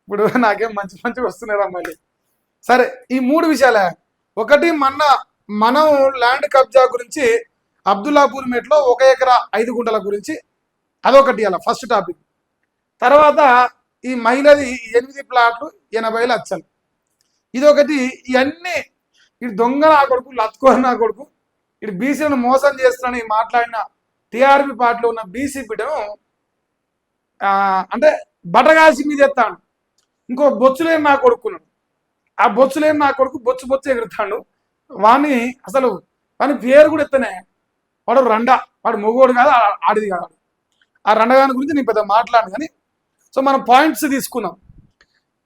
ఇప్పుడు నాకేం మంచి మంచిగా వస్తున్నారా మళ్ళీ. సరే, ఈ మూడు విషయాలే. ఒకటి, మనం ల్యాండ్ కబ్జా గురించి అబ్దుల్లాపూర్ మేట్లో 1 ఎకరా 5 గుంటల గురించి అదొకటి అలా ఫస్ట్ టాపిక్. తర్వాత ఈ మహిళది 8 ప్లాట్లు 80 లక్షలు ఇదొకటి. ఇవన్నీ ఇటు దొంగ నా కొడుకు, లత్కోర నా కొడుకు, ఇటు బీసీలను మోసం చేస్తున్నాను మాట్లాడిన టీఆర్పీ పార్టీలో ఉన్న బీసీ బిడ్డను అంటే బటగాల్సి మీద ఎత్తాను. ఇంకో బొచ్చులేని నా కొడుకున్నాడు. ఆ బొచ్చులేని నా కొడుకు బొచ్చు ఎగురుతాడు. అసలు వాని పేరు కూడా ఎత్తనే. వాడు వాడు మొగోడు కాదు, ఆడిది కాదు. ఆ రండగాని గురించి నేను పెద్ద మాట్లాడు కానీ. సో మనం పాయింట్స్ తీసుకున్నాం.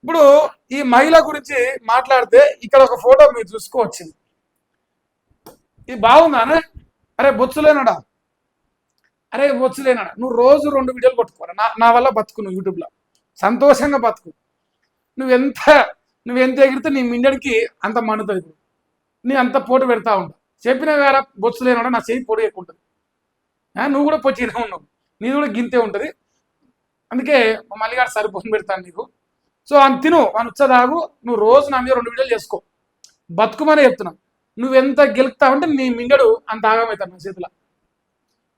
ఇప్పుడు ఈ మహిళ గురించి మాట్లాడితే ఇక్కడ ఒక ఫోటో మీరు చూసుకోవచ్చింది. ఇది బాగుందానే? అరే బొచ్చులేనాడా, అరే బొచ్చులేనాడా, నువ్వు రోజు 2 వీడియోలు కొట్టుకోరా. నా వల్ల బతుకు, నువ్వు యూట్యూబ్లో సంతోషంగా బతుకు. నువ్వెంత ఎగిరితే నీ మిండడికి అంత మండుతుంది. ఇప్పుడు నీ అంత పోటు పెడతా ఉంటా. చెప్పిన వేరే బొచ్చులేనాడా, నా చేయి పొడి ఎక్కువ ఉంటుంది. నువ్వు కూడా పొచ్చినే ఉన్నావు, నీది కూడా గింతే ఉంటుంది. అందుకే మళ్ళీ సరిపోని పెడతాను నీకు. సో తిను అని వచ్చేదాగు. నువ్వు రోజు నా మీద 2 వీడియోలు చేసుకో, బతుకుమనే చెప్తున్నా. నువ్వెంత గెలుపుతావంటే నీ మిండడు అంత ఆగమవుతాడు నా చేతిలో.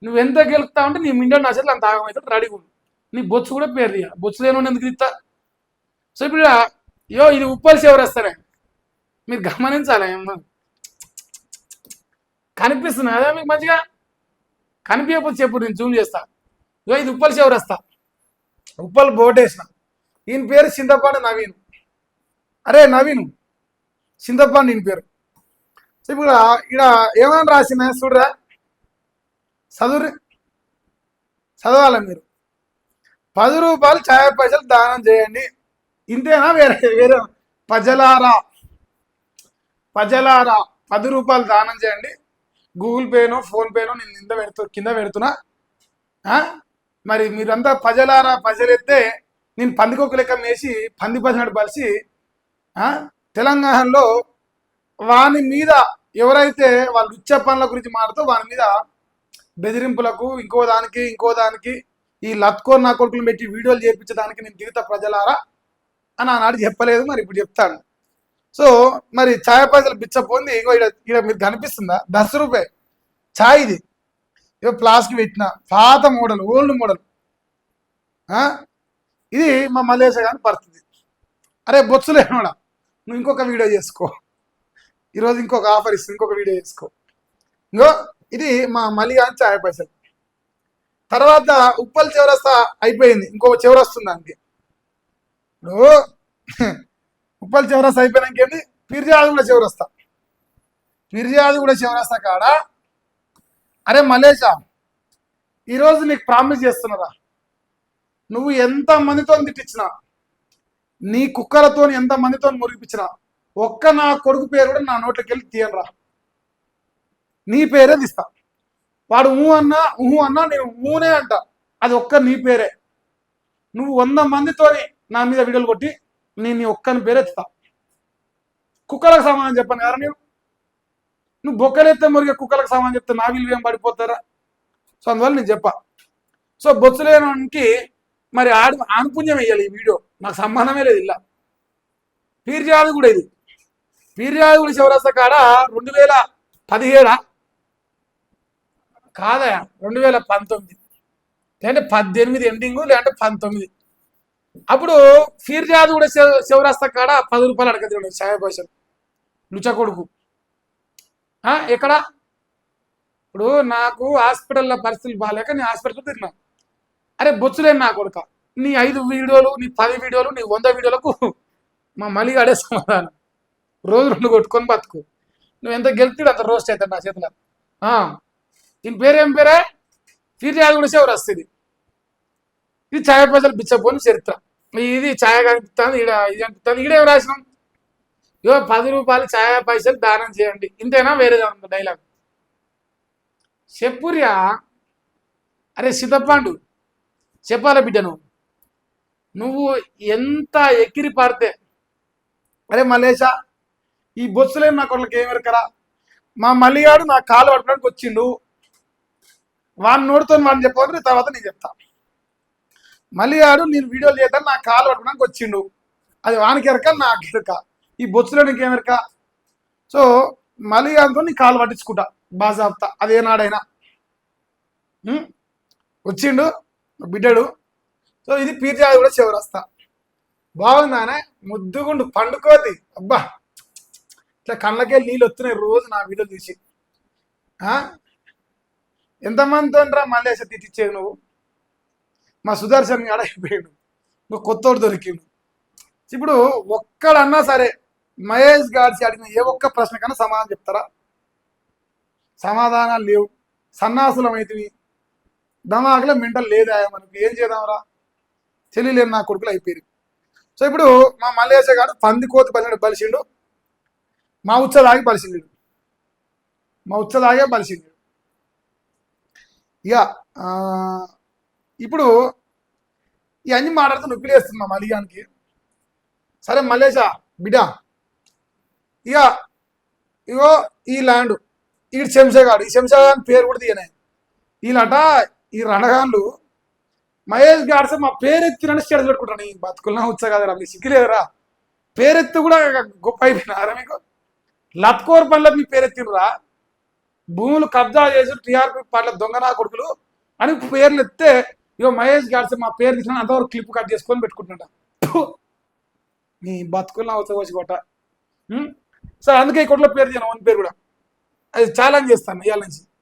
నువ్వెంత గెలుపుతావంటే నీ మిండడు నా చేతిలో అంత ఆగమవుతాడు. రెడీగా ఉండు. నీ బొచ్చు కూడా పేరు తీయ. బొచ్చు లేని ఎందుకు ఇస్తా. సో ఇప్పుడు ఇది ఉప్పల్సి ఎవరు వస్తారే మీరు గమనించాలి. కనిపిస్తున్నా అదే మీకు మంచిగా కనిపించకపోతే చెప్పు, నేను జూమ్ చేస్తా. ఇది ఉప్పల్సి ఎవరు వస్తా. ఉప్పల్ బోటేసిన. ఈయన పేరు చింతపాండు నవీన్. అరే నవీన్, చింతపాండు ఈయన పేరు. సో ఇప్పుడు ఇక్కడ ఏమైనా రాసిన చూడరా, చదవాలి మీరు. 10 రూపాయలు ఛాయ పైసలు దానం చేయండి. ఇంతేనా? వేరే ప్రజలారా 10 రూపాయలు దానం చేయండి. గూగుల్ పేనో ఫోన్పేనో నేను కింద పెడుతున్నా. మరి మీరంతా ప్రజలారా, ప్రజలెత్తే నేను పందికొక్క లెక్క వేసి పంది పదినాడు పరిచి తెలంగాణలో వాని మీద ఎవరైతే వాళ్ళు ఉచ్చ పనుల గురించి మారుతూ వాని మీద బెదిరింపులకు ఇంకో దానికి ఈ లత్కోర్ నా కొడుకులు పెట్టి వీడియోలు చేయించడానికి నేను దిగుతా ప్రజలారా అని ఆనాడు చెప్పలేదు. మరి ఇప్పుడు చెప్తాను. సో మరి ఛాయ్ పైసలు బిచ్చపోయింది. ఇగో ఇక్కడ మీరు కనిపిస్తుందా? 10 రూపాయలు ఛాయ్. ఇది ఇగో ప్లాస్టిక్ పెట్టిన పాత మోడల్, ఓల్డ్ మోడల్. ఇది మా మలేష కానీ పరిస్థితి. అరే బొచ్చులేనోడా, నువ్వు ఇంకొక వీడియో చేసుకో. ఈరోజు ఇంకొక ఆఫర్ ఇస్తుంది, ఇంకొక వీడియో చేసుకో. ఇంకో ఇది మా మళ్ళీ కానీ ఛాయ్ పైసలు. తర్వాత ఉప్పల్ చివరస్తా అయిపోయింది, ఇంకొక చివరస్తుంది దానికి. ఇప్పుడు ఉప్పల్ చివరస్తా అయిపోయినాక ఏంటి, పిర్జాది కూడా చివరస్తా కాడ. అరే మలేష, ఈరోజు నీకు ప్రామిస్ చేస్తున్నారా, నువ్వు ఎంత మందితో తిట్టించినా, నీ కుక్కలతో ఎంత మందితో మురిపించినా, ఒక్క నా కొడుకు పేరు కూడా నా నోట్లోకి వెళ్ళి తీయనరా. నీ పేరే తీస్తా. వాడు ఊహు అన్నా నేను ఊనే అంట. అది ఒక్క నీ పేరే. నువ్వు 100 మందితోని నా మీద వీడియోలు కొట్టి నేను నీ ఒక్కని పేరే ఎత్తుతా. కుక్కలకు సమానం చెప్పాను కదా నేను. నువ్వు బొక్కలెత్తే మురిగే కుక్కలకు సమానం చెప్తే నా విలువ ఏం పడిపోతారా? సో అందువల్ల నేను చెప్పా. సో బొత్సలేనికి మరి ఆనుపుణ్యం వేయాలి. ఈ వీడియో నాకు సంబంధమే లేదు. ఇలా పీర్జాది కూడా ఇది. పీర్జాది కూడా చివరస్తా కాడ 2017 కాదా 2019 లేదంటే 18 ఎండింగ్ లేదంటే 19. అప్పుడు ఫీర్జాది కూడా చివరస్తా కాడ 10 రూపాయలు అడగదు ఛాయ పైసలు. లుచ కొడుకు ఎక్కడ? ఇప్పుడు నాకు హాస్పిటల్లో పరిస్థితులు బాగాలేక నేను హాస్పిటల్ తిరిగినా. అరే బొచ్చులేని నా కొడుక, నీ 5 వీడియోలు, నీ 10 వీడియోలు, నీ 100 వీడియోలకు మా మళ్ళీ అడే సమాధానం. రోజు 2 కొట్టుకొని బతుకు. నువ్వు ఎంత గెలుతాడు అంత రోస్ట్ అవుతాడు నా చేతిలో. దీని పేరేం పేరే? ఫిర్యాదు కూడా ఎవరు వస్తుంది. ఇది ఛాయ పైసలు బిచ్చపోని చరిత్ర. ఇది ఛాయ కనిపిస్తుంది, ఇది కనిపిస్తుంది. ఈడేం రాసినాం? 10 రూపాయలు ఛాయ పైసలు దానం చేయండి. ఇంతేనా? వేరేదా ఉంది డైలాగ్? చెప్పుర్యా. అరే సిద్ధపాండు, చెప్పాలా బిడ్డ, నువ్వు ఎంత ఎక్కిరి పాడితే. అరే మలేషా, ఈ బొత్సలేని నా కొట్లకి ఏం ఎరకరా? మా మల్లిగాడు నా కాలు పట్టడానికి వచ్చిండు. వాడిని నోడుతో వాడిని చెప్పాలి, తర్వాత నేను చెప్తా. మల్లిగాడు నేను వీడియోలు చేద్దాను నా కాలు పట్టడానికి వచ్చిండు. అది వానికి ఎరక నాకు ఎరక, ఈ బొచ్చులో నీకేమెరక. సో మళ్ళీ అనుకో నీ కాలు పట్టించుకుంటా బాజాబ్తా అదేనాడైనా. ఉం? వచ్చిండు బిడ్డడు. సో ఇది పీర్జాది కూడా చివరస్తా. బాగుందానే ముద్దుగుండు పండుకోది. అబ్బా ఇట్లా కళ్ళకే నీళ్ళు వస్తున్నాయి రోజు నా వీడియో తీసి. ఆ? ఎంతమందితో రా మళ్ళీ తిట్టించేది నువ్వు. మా సుదర్శన్ గాడ అయిపోయాడు, నువ్వు కొత్తోడు దొరికిండు. ఇప్పుడు ఒక్కడన్నా సరే మహేష్ గాడ్సి అడిగిన ఏ ఒక్క ప్రశ్న కన్నా సమాధానం చెప్తారా? సమాధానాలు లేవు. సన్నాసులం అయితే దమాకులో మెంటల్ లేదా మనకు, ఏం చేద్దాంరా. తెలియలేని నా కొడుకులు అయిపోయారు. సో ఇప్పుడు మా మల్లేశ గారు పందికోతి బలిసిండు, మా ఉచ్చదాగి బలిసిండు, మా ఉచ్చదాగే బలిసిండు. ఇక ఇప్పుడు ఇవన్నీ మాట్లాడుతూ నొప్పి వేస్తుంది మా మలిగానికి. సరే మల్లేశ బిడ్డ, ఇక ఇగో ఈ ల్యాండ్ ఈ శంషగాడు, ఈ శంషగాని పేరు కూడా తీయనే. వీళ్ళట ఈ రణగాన్లు మహేష్ గాడ్స్ మా పేరెత్తినని స్టేటస్ పెట్టుకుంటాను. ఈ బతుకున్నా ఉచ్చ కదరా, మీ సిగ్గులేదురా. పేరెత్తి కూడా గొప్ప అయిపోయినారా మీకు? లత్కోర్ పనులకు మీ పేరెత్తినరా, భూములు కబ్జా చేసి టీఆర్పీ పార్టీల దొంగనా కొడుకులు అని పేర్లు ఎత్తే, ఇగో మహేష్ గాడ్స్ మా పేరు తీసిన అంతవరకు క్లిప్ కట్ చేసుకొని పెట్టుకుంటున్నాడ. నీ బతుకున్నా ఉచ్చ వచ్చి కొట్ట. సార్ అందుకే ఈ కొట్లో పేరు చేయను, వన్ పేరు కూడా అది ఛాలెంజ్ చేస్తాను ఇవాళ నుంచి.